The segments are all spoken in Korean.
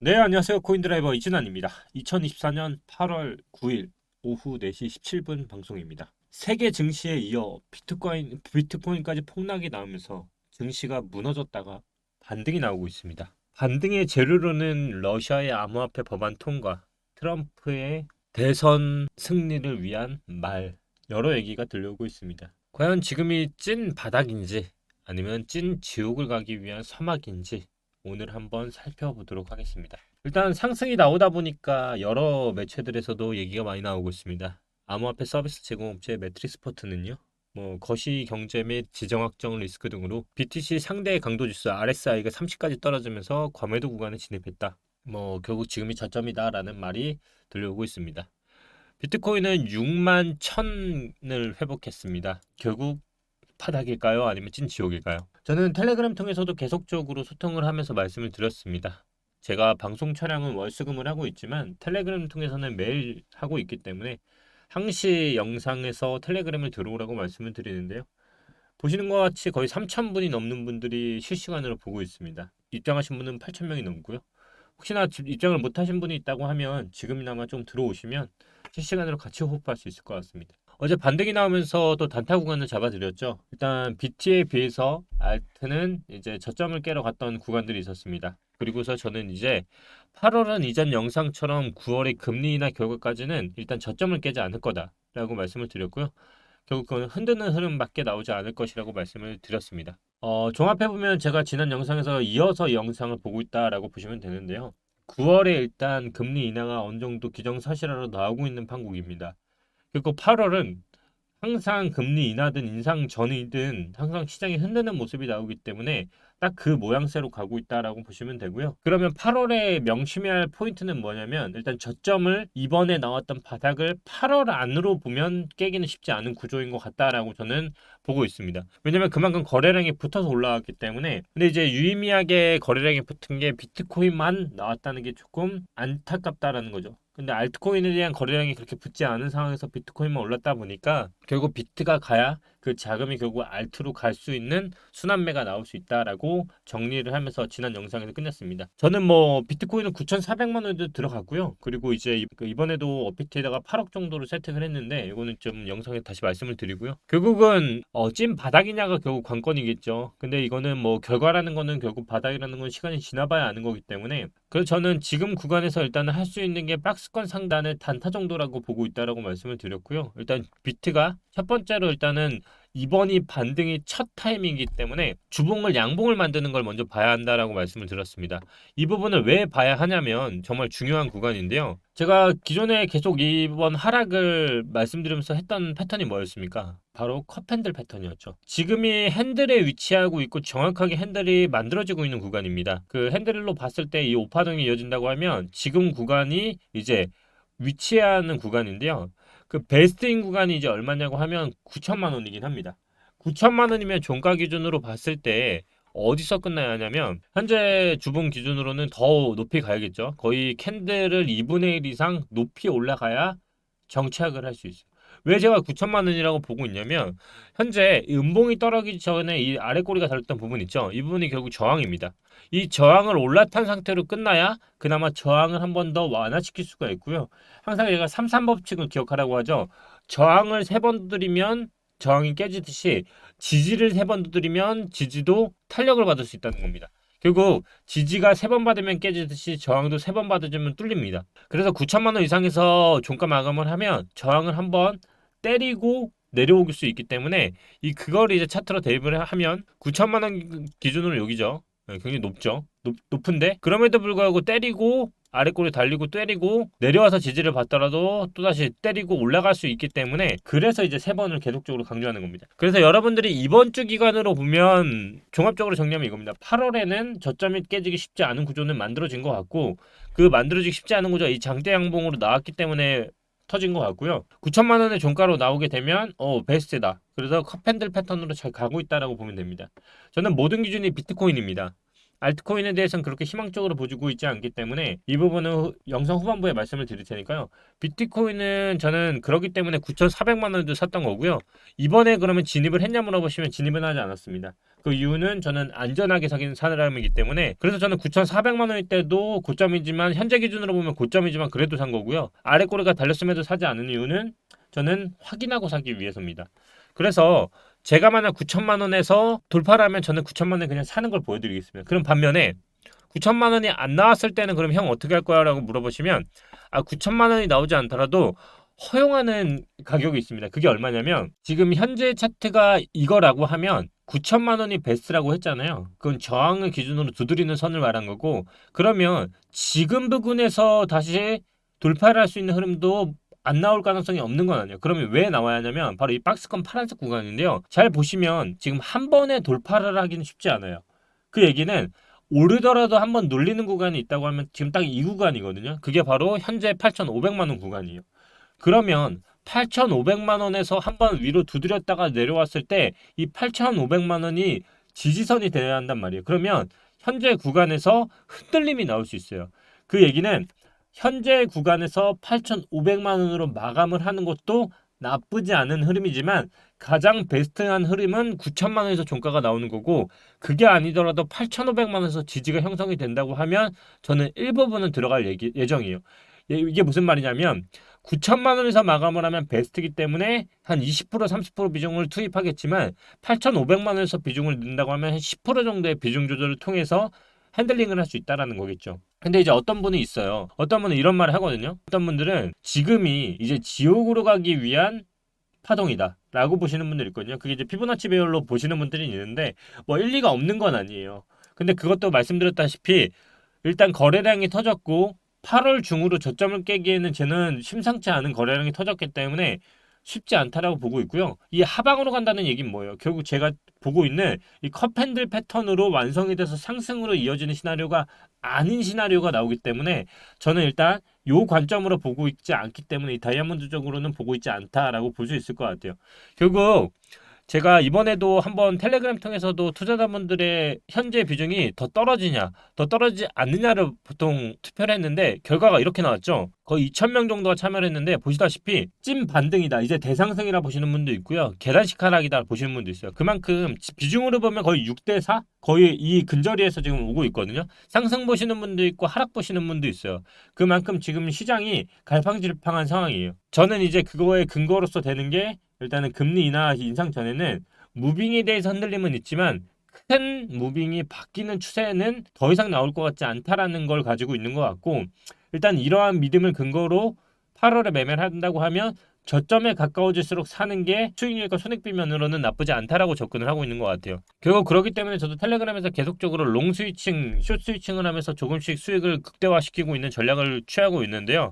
네, 안녕하세요. 코인드라이버 이진환입니다. 2024년 8월 9일 오후 4시 17분 방송입니다. 세계 증시에 이어 비트코인까지 폭락이 나오면서 증시가 무너졌다가 반등이 나오고 있습니다. 반등의 재료로는 러시아의 암호화폐 법안 통과, 트럼프의 대선 승리를 위한 말, 여러 얘기가 들려오고 있습니다. 과연 지금이 찐 바닥인지 아니면 찐 지옥을 가기 위한 서막인지 오늘 한번 살펴보도록 하겠습니다. 일단 상승이 나오다 보니까 여러 매체들에서도 얘기가 많이 나오고 있습니다. 암호화폐 서비스 제공업체 매트릭스포트는요. 거시 경제 및 지정학적 리스크 등으로 BTC 상대 강도 지수 RSI가 30까지 떨어지면서 과매도 구간에 진입했다. 결국 지금이 저점이다라는 말이 들려오고 있습니다. 비트코인은 6만 1000을 회복했습니다. 결국 바닥일까요? 아니면 찐 지옥일까요? 저는 텔레그램 통해서도 계속적으로 소통을 하면서 말씀을 드렸습니다. 제가 방송 촬영은 월수금을 하고 있지만 텔레그램 통해서는 매일 하고 있기 때문에 항시 영상에서 텔레그램을 들어오라고 말씀을 드리는데요. 보시는 것 같이 거의 3,000분이 넘는 분들이 실시간으로 보고 있습니다. 입장하신 분은 8,000명이 넘고요. 혹시나 입장을 못하신 분이 있다고 하면 지금이나마 좀 들어오시면 실시간으로 같이 호흡할 수 있을 것 같습니다. 어제 반등이 나오면서 또 단타 구간을 잡아드렸죠. 일단 BT에 비해서 알트는 이제 저점을 깨러 갔던 구간들이 있었습니다. 그리고서 저는 이제 8월은 이전 영상처럼 9월의 금리 인하 결과까지는 일단 저점을 깨지 않을 거다라고 말씀을 드렸고요. 결국 그건 흔드는 흐름밖에 나오지 않을 것이라고 말씀을 드렸습니다. 종합해보면 제가 지난 영상에서 이어서 영상을 보고 있다라고 보시면 되는데요. 9월에 일단 금리 인하가 어느 정도 기정사실화로 나오고 있는 판국입니다. 그리고 8월은 항상 금리 인하든 인상 전이든 항상 시장이 흔드는 모습이 나오기 때문에 딱 그 모양새로 가고 있다라고 보시면 되고요. 그러면 8월에 명심해야 할 포인트는 뭐냐면 일단 저점을 이번에 나왔던 바닥을 8월 안으로 보면 깨기는 쉽지 않은 구조인 것 같다라고 저는 보고 있습니다. 왜냐면 그만큼 거래량이 붙어서 올라왔기 때문에. 근데 이제 유의미하게 거래량이 붙은 게 비트코인만 나왔다는 게 조금 안타깝다라는 거죠. 근데 알트코인에 대한 거래량이 그렇게 붙지 않은 상황에서 비트코인만 올랐다 보니까 결국 비트가 가야 그 자금이 결국 알트로 갈 수 있는 순환매가 나올 수 있다라고 정리를 하면서 지난 영상에서 끝냈습니다. 저는 비트코인은 9,400만 원에도 들어갔고요. 그리고 이제 이번에도 업비트에다가 8억 정도로 세팅을 했는데 이거는 좀 영상에 다시 말씀을 드리고요. 결국은 찐 바닥이냐가 결국 관건이겠죠. 근데 이거는 결과라는 거는 결국 바닥이라는 건 시간이 지나봐야 아는 거기 때문에 그래서 저는 지금 구간에서 일단은 할 수 있는 게 박스권 상단의 단타 정도라고 보고 있다라고 말씀을 드렸고요. 일단 비트가 첫 번째로 일단은 이번이 반등이 첫 타이밍이기 때문에 주봉을 양봉을 만드는 걸 먼저 봐야 한다라고 말씀을 드렸습니다. 이 부분을 왜 봐야 하냐면 정말 중요한 구간인데요. 제가 기존에 계속 이번 하락을 말씀드리면서 했던 패턴이 뭐였습니까? 바로 컵핸들 패턴이었죠. 지금이 핸들에 위치하고 있고 정확하게 핸들이 만들어지고 있는 구간입니다. 그 핸들로 봤을 때 이 오파동이 이어진다고 하면 지금 구간이 이제 위치하는 구간인데요. 그 베스트인 구간이 이제 얼마냐고 하면 9천만 원이긴 합니다. 9천만 원이면 종가 기준으로 봤을 때 어디서 끝나야 하냐면 현재 주봉 기준으로는 더 높이 가야겠죠. 거의 캔들을 2분의 1 이상 높이 올라가야 정착을 할 수 있어요. 왜 제가 9천만 원이라고 보고 있냐면 현재 이 음봉이 떨어지기 전에 이 아래 꼬리가 달렸던 부분 있죠. 이 부분이 결국 저항입니다. 이 저항을 올라탄 상태로 끝나야 그나마 저항을 한 번 더 완화시킬 수가 있고요. 항상 제가 3-3법칙을 기억하라고 하죠. 저항을 3번 두드리면 저항이 깨지듯이 지지를 3번 두드리면 지지도 탄력을 받을 수 있다는 겁니다. 결국 지지가 3번 받으면 깨지듯이 저항도 3번 받으면 뚫립니다. 그래서 9천만 원 이상에서 종가 마감을 하면 저항을 한번 때리고 내려올 수 있기 때문에 그걸 이제 차트로 대입을 하면 9천만 원 기준으로 여기죠. 굉장히 높죠. 높은데 그럼에도 불구하고 때리고 아래꼬리 달리고 때리고 내려와서 지지를 받더라도 또다시 때리고 올라갈 수 있기 때문에 그래서 이제 3번을 계속적으로 강조하는 겁니다. 그래서 여러분들이 이번 주 기간으로 보면 종합적으로 정리하면 이겁니다. 8월에는 저점이 깨지기 쉽지 않은 구조는 만들어진 것 같고 그 만들어지기 쉽지 않은 구조가 이 장대 양봉으로 나왔기 때문에 터진 것 같고요. 9천만 원의 종가로 나오게 되면 베스트다. 그래서 컵핸들 패턴으로 잘 가고 있다라고 보면 됩니다. 저는 모든 기준이 비트코인입니다. 알트코인에 대해서는 그렇게 희망적으로 보고 있지 않기 때문에 이 부분은 영상 후반부에 말씀을 드릴 테니까요. 비트코인은 저는 그렇기 때문에 9,400만 원도 샀던 거고요. 이번에 그러면 진입을 했냐 물어보시면 진입은 하지 않았습니다. 그 이유는 저는 안전하게 사는 사람이기 때문에, 그래서 저는 9,400만 원일 때도 고점이지만, 현재 기준으로 보면 고점이지만 그래도 산 거고요. 아래 꼬리가 달렸음에도 사지 않은 이유는 저는 확인하고 사기 위해서입니다. 그래서 제가 만약 9천만 원에서 돌파를 하면 저는 9천만 원에 그냥 사는 걸 보여드리겠습니다. 그럼 반면에 9천만 원이 안 나왔을 때는 그럼 형 어떻게 할 거야? 라고 물어보시면, 9천만 원이 나오지 않더라도 허용하는 가격이 있습니다. 그게 얼마냐면, 지금 현재 차트가 이거라고 하면 9천만 원이 베스트라고 했잖아요. 그건 저항을 기준으로 두드리는 선을 말한 거고, 그러면 지금 부근에서 다시 돌파를 할 수 있는 흐름도 안 나올 가능성이 없는 건 아니에요. 그러면 왜 나와야 하냐면 바로 이 박스권 파란색 구간인데요. 잘 보시면 지금 한 번에 돌파를 하기는 쉽지 않아요. 그 얘기는 오르더라도 한 번 눌리는 구간이 있다고 하면 지금 딱 이 구간이거든요. 그게 바로 현재 8,500만 원 구간이에요. 그러면 8,500만 원에서 한 번 위로 두드렸다가 내려왔을 때 이 8,500만 원이 지지선이 돼야 한단 말이에요. 그러면 현재 구간에서 흔들림이 나올 수 있어요. 그 얘기는 현재 구간에서 8,500만 원으로 마감을 하는 것도 나쁘지 않은 흐름이지만, 가장 베스트한 흐름은 9천만 원에서 종가가 나오는 거고, 그게 아니더라도 8,500만 원에서 지지가 형성이 된다고 하면 저는 일부분은 들어갈 예정이에요. 이게 무슨 말이냐면 9천만 원에서 마감을 하면 베스트이기 때문에 한 20% 30% 비중을 투입하겠지만, 8,500만 원에서 비중을 넣는다고 하면 한 10% 정도의 비중 조절을 통해서 핸들링을 할 수 있다라는 거겠죠. 근데 이제 어떤 분이 있어요. 어떤 분은 이런 말을 하거든요. 어떤 분들은 지금이 이제 지옥으로 가기 위한 파동이다 라고 보시는 분들이 있거든요. 그게 이제 피보나치 배열로 보시는 분들이 있는데 뭐 일리가 없는 건 아니에요. 근데 그것도 말씀드렸다시피 일단 거래량이 터졌고 8월 중으로 저점을 깨기에는 저는 심상치 않은 거래량이 터졌기 때문에 쉽지 않다라고 보고 있고요. 이 하방으로 간다는 얘기는 뭐예요? 결국 제가 보고 있는 이 컵핸들 패턴으로 완성이 돼서 상승으로 이어지는 시나리오가 아닌 시나리오가 나오기 때문에 저는 일단 요 관점으로 보고 있지 않기 때문에 이 다이아몬드적으로는 보고 있지 않다라고 볼 수 있을 것 같아요. 결국 제가 이번에도 한번 텔레그램 통해서도 투자자분들의 현재 비중이 더 떨어지냐, 더 떨어지지 않느냐를 보통 투표를 했는데 결과가 이렇게 나왔죠. 거의 2,000명 정도가 참여를 했는데 보시다시피 찐 반등이다, 이제 대상승이라 보시는 분도 있고요. 계단식 하락이다 보시는 분도 있어요. 그만큼 비중으로 보면 거의 6대4? 거의 이 근저리에서 지금 오고 있거든요. 상승 보시는 분도 있고 하락 보시는 분도 있어요. 그만큼 지금 시장이 갈팡질팡한 상황이에요. 저는 이제 그거의 근거로서 되는 게, 일단은 금리 인하 인상 전에는 무빙에 대해서 흔들림은 있지만 큰 무빙이 바뀌는 추세는 더 이상 나올 것 같지 않다라는 걸 가지고 있는 것 같고, 일단 이러한 믿음을 근거로 8월에 매매를 한다고 하면 저점에 가까워질수록 사는 게 수익률과 손익비면으로는 나쁘지 않다라고 접근을 하고 있는 것 같아요. 결국 그렇기 때문에 저도 텔레그램에서 계속적으로 롱 스위칭, 숏 스위칭을 하면서 조금씩 수익을 극대화시키고 있는 전략을 취하고 있는데요.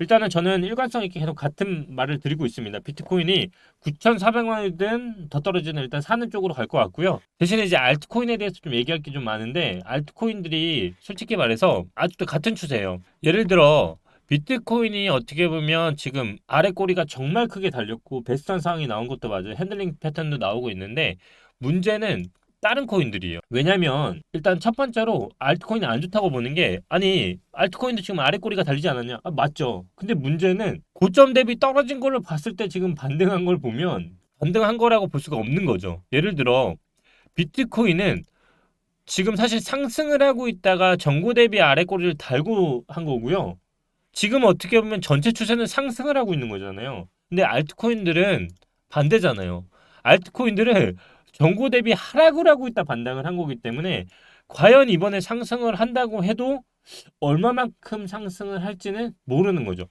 일단은 저는 일관성 있게 계속 같은 말을 드리고 있습니다. 비트코인이 9,400만 원이든 더 떨어지는 일단 사는 쪽으로 갈 것 같고요. 대신에 이제 알트코인에 대해서 좀 얘기할 게 좀 많은데, 알트코인들이 솔직히 말해서 아직도 같은 추세예요. 예를 들어 비트코인이 어떻게 보면 지금 아래 꼬리가 정말 크게 달렸고 베스트한 상황이 나온 것도 맞아요. 핸들링 패턴도 나오고 있는데 문제는 다른 코인들이에요. 왜냐면 일단 첫 번째로 알트코인이 안 좋다고 보는 게, 아니 알트코인도 지금 아래 꼬리가 달리지 않았냐? 맞죠. 근데 문제는 고점 대비 떨어진 걸로 봤을 때 지금 반등한 걸 보면 반등한 거라고 볼 수가 없는 거죠. 예를 들어 비트코인은 지금 사실 상승을 하고 있다가 전고 대비 아래 꼬리를 달고 한 거고요. 지금 어떻게 보면 전체 추세는 상승을 하고 있는 거잖아요. 근데 알트코인들은 반대잖아요. 알트코인들은 전고 대비 하락을 하고 있다 반등을 한 거기 때문에 과연 이번에 상승을 한다고 해도 얼마만큼 상승을 할지는 모르는 거죠.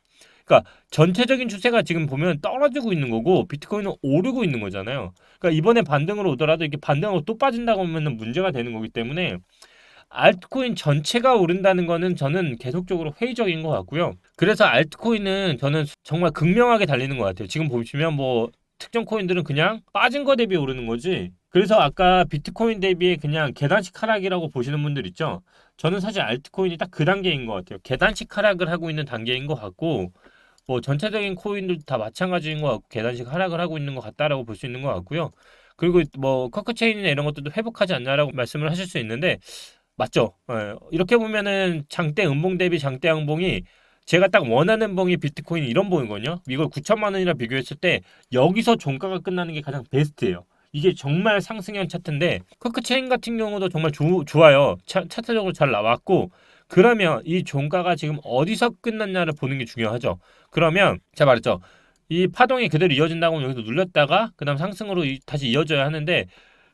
그러니까 전체적인 추세가 지금 보면 떨어지고 있는 거고 비트코인은 오르고 있는 거잖아요. 그러니까 이번에 반등으로 오더라도 이게 반등하고 또 빠진다고 하면 문제가 되는 거기 때문에 알트코인 전체가 오른다는 거는 저는 계속적으로 회의적인 것 같고요. 그래서 알트코인은 저는 정말 극명하게 달리는 것 같아요. 지금 보시면 뭐 특정 코인들은 그냥 빠진 거 대비 오르는 거지. 그래서 아까 비트코인 대비에 그냥 계단식 하락이라고 보시는 분들 있죠. 저는 사실 알트코인이 딱 그 단계인 것 같아요. 계단식 하락을 하고 있는 단계인 것 같고, 뭐 전체적인 코인들 다 마찬가지인 것 같고 계단식 하락을 하고 있는 것 같다라고 볼 수 있는 것 같고요. 그리고 뭐 커크체인이나 이런 것들도 회복하지 않냐라고 말씀을 하실 수 있는데, 맞죠? 이렇게 보면은 장대 음봉 대비 장대 양봉이 제가 딱 원하는 봉이 비트코인 이런 봉이거든요. 이걸 9천만 원이라 비교했을 때 여기서 종가가 끝나는 게 가장 베스트예요. 이게 정말 상승형 차트인데 크크 체인 같은 경우도 정말 좋아요. 차트적으로 잘 나왔고 그러면 이 종가가 지금 어디서 끝났냐를 보는 게 중요하죠. 그러면 제가 말했죠. 이 파동이 그대로 이어진다고 하면 여기서 눌렸다가 그다음 상승으로 다시 이어져야 하는데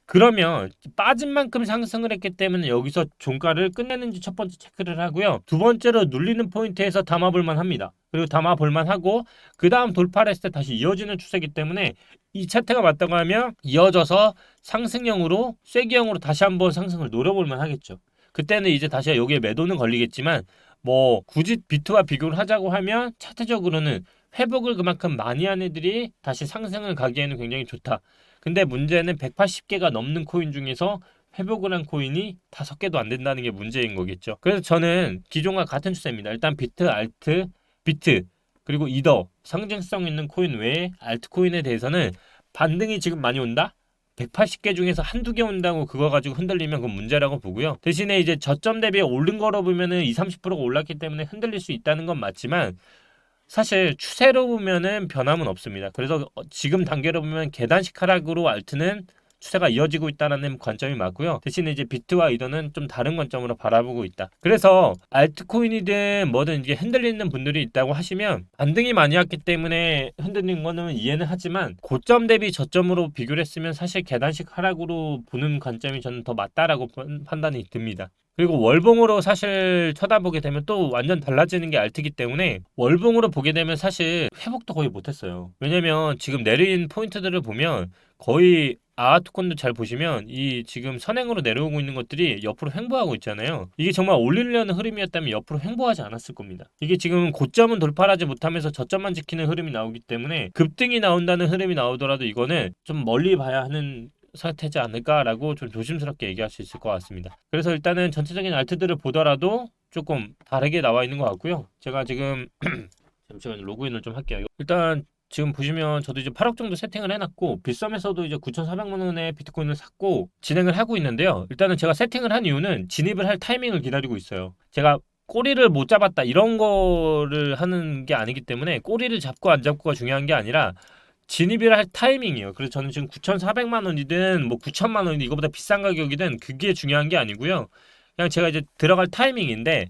그러면 빠진 만큼 상승을 했기 때문에 여기서 종가를 끝내는지 첫 번째 체크를 하고요. 두 번째로 눌리는 포인트에서 담아볼만 합니다. 그리고 담아볼만 하고 그 다음 돌파를 했을 때 다시 이어지는 추세이기 때문에 이 차트가 맞다고 하면 이어져서 상승형으로 쐐기형으로 다시 한번 상승을 노려볼만 하겠죠. 그때는 이제 다시 여기에 매도는 걸리겠지만 뭐 굳이 비트와 비교를 하자고 하면 차트적으로는 회복을 그만큼 많이 한 애들이 다시 상승을 가기에는 굉장히 좋다. 근데 문제는 180개가 넘는 코인 중에서 회복을 한 코인이 5개도 안 된다는 게 문제인 거겠죠. 그래서 저는 기존과 같은 추세입니다. 일단 비트, 알트, 비트, 그리고 이더 상징성 있는 코인 외에 알트코인에 대해서는 반등이 지금 많이 온다? 180개 중에서 한두 개 온다고 그거 가지고 흔들리면 그건 문제라고 보고요. 대신에 이제 저점 대비에 오른 거로 보면은 20, 30%가 올랐기 때문에 흔들릴 수 있다는 건 맞지만 사실 추세로 보면은 변함은 없습니다. 그래서 지금 단계로 보면 계단식 하락으로 알트는 추세가 이어지고 있다는 관점이 맞고요. 대신에 이제 비트와 이더는 좀 다른 관점으로 바라보고 있다. 그래서 알트코인이든 뭐든 이게 흔들리는 분들이 있다고 하시면 반등이 많이 왔기 때문에 흔들리는 거는 이해는 하지만 고점 대비 저점으로 비교를 했으면 사실 계단식 하락으로 보는 관점이 저는 더 맞다라고 판단이 듭니다. 그리고 월봉으로 사실 쳐다보게 되면 또 완전 달라지는 게 알트기 때문에 월봉으로 보게 되면 사실 회복도 거의 못했어요. 왜냐면 지금 내린 포인트들을 보면 거의 아트콘도 잘 보시면 이 지금 선행으로 내려오고 있는 것들이 옆으로 횡보하고 있잖아요. 이게 정말 올리려는 흐름이었다면 옆으로 횡보하지 않았을 겁니다. 이게 지금 고점은 돌파하지 못하면서 저점만 지키는 흐름이 나오기 때문에 급등이 나온다는 흐름이 나오더라도 이거는 좀 멀리 봐야 하는 상태지 않을까라고 좀 조심스럽게 얘기할 수 있을 것 같습니다. 그래서 일단은 전체적인 알트들을 보더라도 조금 다르게 나와 있는 것 같고요. 제가 지금 잠시만 로그인을 좀 할게요. 일단 지금 보시면 저도 이제 8억 정도 세팅을 해놨고 빗썸에서도 이제 9,400만 원의 비트코인을 샀고 진행을 하고 있는데요. 일단은 제가 세팅을 한 이유는 진입을 할 타이밍을 기다리고 있어요. 제가 꼬리를 못 잡았다 이런 거를 하는 게 아니기 때문에 꼬리를 잡고 안 잡고가 중요한 게 아니라 진입을 할 타이밍이에요. 그래서 저는 지금 9,400만 원이든 뭐 9천만 원이든 이거보다 비싼 가격이든 그게 중요한 게 아니고요. 그냥 제가 이제 들어갈 타이밍인데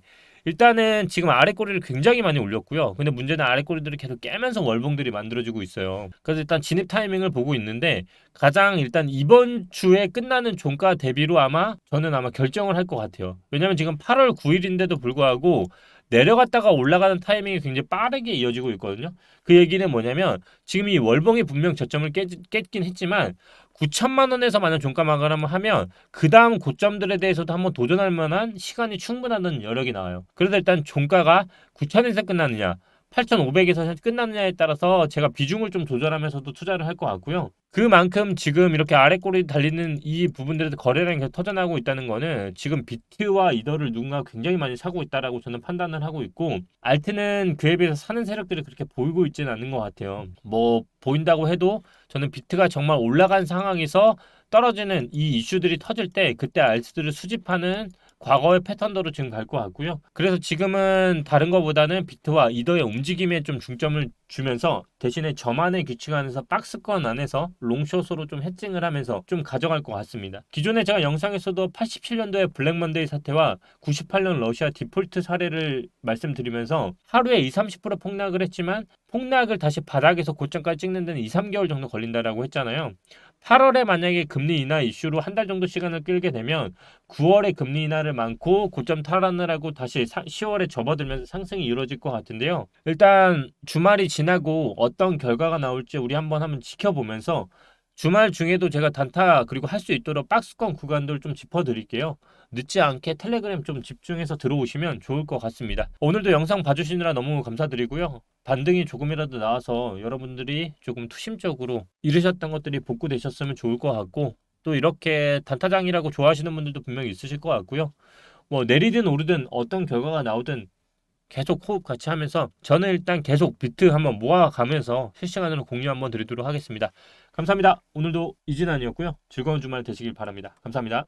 일단은 지금 아래 꼬리를 굉장히 많이 올렸고요. 근데 문제는 아래 꼬리들을 계속 깨면서 월봉들이 만들어지고 있어요. 그래서 일단 진입 타이밍을 보고 있는데 가장 일단 이번 주에 끝나는 종가 대비로 저는 아마 결정을 할 것 같아요. 왜냐면 지금 8월 9일인데도 불구하고 내려갔다가 올라가는 타이밍이 굉장히 빠르게 이어지고 있거든요. 그 얘기는 뭐냐면 지금 이 월봉이 분명 저점을 깼긴 했지만 9천만 원에서 만약 종가 마감을 하면 그 다음 고점들에 대해서도 한번 도전할 만한 시간이 충분하다는 여력이 나와요. 그래서 일단 종가가 9천에서 끝나느냐 8,500에서 끝나느냐에 따라서 제가 비중을 좀 조절하면서도 투자를 할 것 같고요. 그만큼 지금 이렇게 아래 꼬리 달리는 이 부분들에서 거래량이 계속 터져나오고 있다는 거는 지금 비트와 이더를 누군가 굉장히 많이 사고 있다라고 저는 판단을 하고 있고 알트는 그에 비해서 사는 세력들이 그렇게 보이고 있지는 않는 것 같아요. 뭐 보인다고 해도 저는 비트가 정말 올라간 상황에서 떨어지는 이 이슈들이 터질 때 그때 알트들을 수집하는 과거의 패턴대로 지금 갈 것 같고요. 그래서 지금은 다른 것보다는 비트와 이더의 움직임에 좀 중점을 주면서 대신에 저만의 규칙 안에서 박스권 안에서 롱숏으로 좀 해칭을 하면서 좀 가져갈 것 같습니다. 기존에 제가 영상에서도 87년도의 블랙먼데이 사태와 98년 러시아 디폴트 사례를 말씀드리면서 하루에 20, 30% 폭락을 했지만 폭락을 다시 바닥에서 고점까지 찍는 데는 2, 3개월 정도 걸린다라고 했잖아요. 8월에 만약에 금리 인하 이슈로 한 달 정도 시간을 끌게 되면 9월에 금리 인하를 많고 고점 탈환을 하고 다시 10월에 접어들면서 상승이 이루어질 것 같은데요. 일단 주말이 지나고 어떤 결과가 나올지 우리 한번 지켜보면서 주말 중에도 제가 단타 그리고 할 수 있도록 박스권 구간들 좀 짚어드릴게요. 늦지 않게 텔레그램 좀 집중해서 들어오시면 좋을 것 같습니다. 오늘도 영상 봐주시느라 너무 감사드리고요. 반등이 조금이라도 나와서 여러분들이 조금 투심적으로 잃으셨던 것들이 복구되셨으면 좋을 것 같고 또 이렇게 단타장이라고 좋아하시는 분들도 분명히 있으실 것 같고요. 뭐 내리든 오르든 어떤 결과가 나오든 계속 호흡 같이 하면서 저는 일단 계속 비트 한번 모아가면서 실시간으로 공유 한번 드리도록 하겠습니다. 감사합니다. 오늘도 이진환이었고요. 즐거운 주말 되시길 바랍니다. 감사합니다.